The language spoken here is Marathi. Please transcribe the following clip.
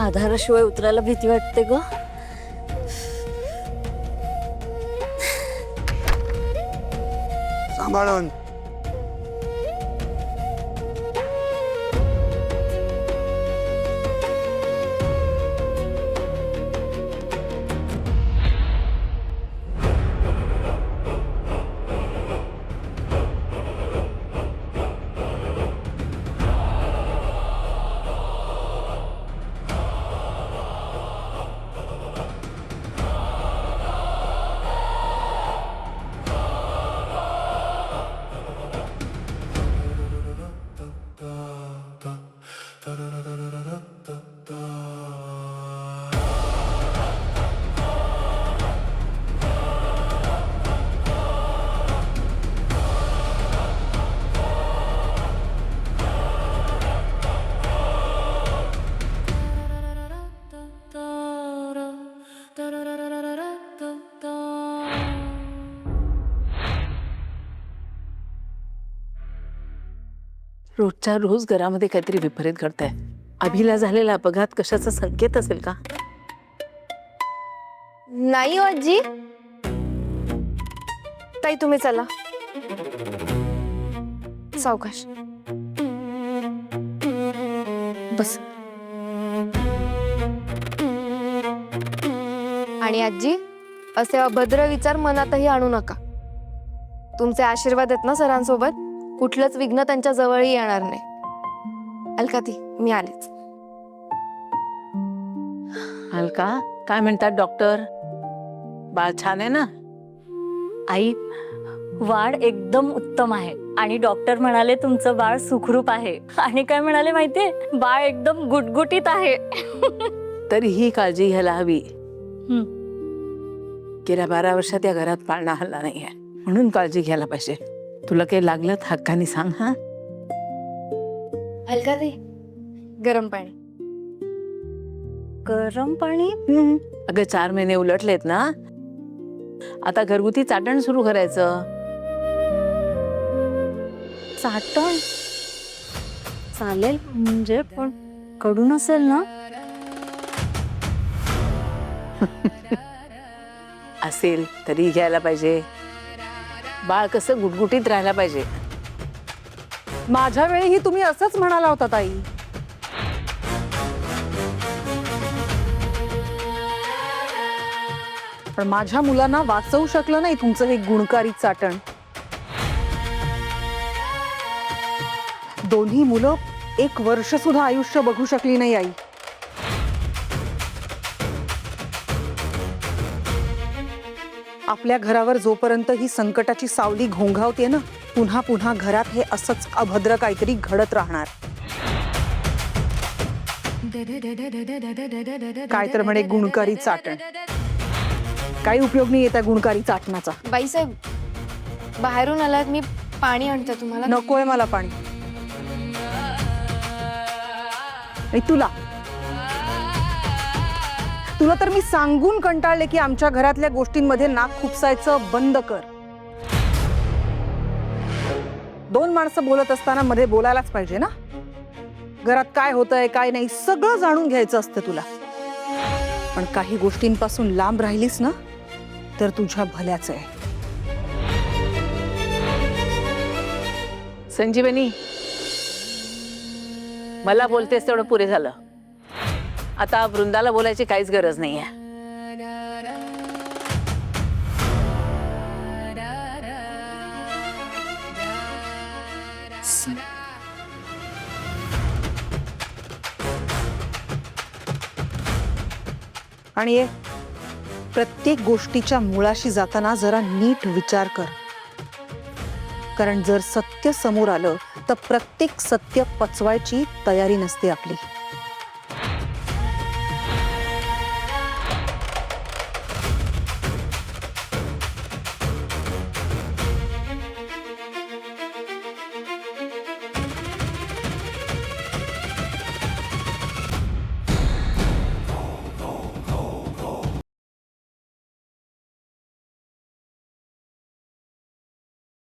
आधाराशिवाय उतरायला भीती वाटते ग. सांभाळून. रोजच्या रोज घरामध्ये काहीतरी विपरीत घडतंय. अभिला झालेला अपघात कशाचा संकेत असेल का? नाही हो आजी. ताई तुम्ही चला. सावकाश बस. आणि आजी असे अभद्र विचार मनातही आणू नका. तुमचे आशीर्वाद आहेत ना सरांसोबत, कुठलंच विघ्न त्यांच्या जवळही येणार नाही. अलकाती मी आलेच. अलका, काय म्हणतात डॉक्टर? बाळ छान आहे ना? आई, वाढ एकदम उत्तम आहे आणि डॉक्टर म्हणाले तुमचं बाळ सुखरूप आहे. आणि काय म्हणाले माहितीये, बाळ एकदम गुटगुटीत आहे. तरी ही काळजी घ्यायला हवी. गेल्या 12 वर्षात या घरात पाळणा हल्ला नाहीये, म्हणून काळजी घ्यायला पाहिजे. तुला काही लागलं तर हक्काने सांग. हा, अलकाती गरम पाणी. गरम पाणी? अगं 4 महिने उलटलेत ना, आता घरगुती चाटण सुरू करायचं. चाटण चालेल म्हणजे, पण कडू नसेल ना? असेल तरी घ्यायला पाहिजे. बाळ कसं गुटगुटीत राहायला पाहिजे. माझ्या वेळीही तुम्ही असंच म्हणाला होता ताई. पण माझ्या मुलांना वाचवू शकलं नाही तुमचं हे गुणकारी चाटण. दोन्ही मुलं 1 वर्ष सुद्धा आयुष्य बघू शकली नाही आई. आपल्या घरावर जोपर्यंत ही संकटाची सावली घोंघावते ना, पुन्हा पुन्हा घरात हे असंच अभद्र काहीतरी घडत राहणार. काय तर म्हणे गुणकारी चाटण. काही उपयोग नाही येत्या गुणकारी चाटणाचा. बाईसाहेब बाहेरून आलात, मी पाणी आणते तुम्हाला. नकोय मला पाणी. आणि तुला तर मी सांगून कंटाळले की आमच्या घरातल्या गोष्टींमध्ये नाक खुपसायचं बंद कर. 2 माणसं बोलत असताना मध्ये बोलायलाच पाहिजे ना. घरात काय होतंय काय नाही सगळं जाणून घ्यायचं असतं तुला. पण काही गोष्टींपासून लांब राहिलीस ना तर तुझ्या भल्याच आहे. संजीवनी, मला बोलतेस तेवढं पुरे झालं. आता वृंदाला बोलायची काहीच गरज नाहीये. आणि प्रत्येक गोष्टीच्या मुळाशी जाताना जरा नीट विचार कर. कारण जर सत्य समोर आलं तर प्रत्येक सत्य पचवायची तयारी नसते आपली.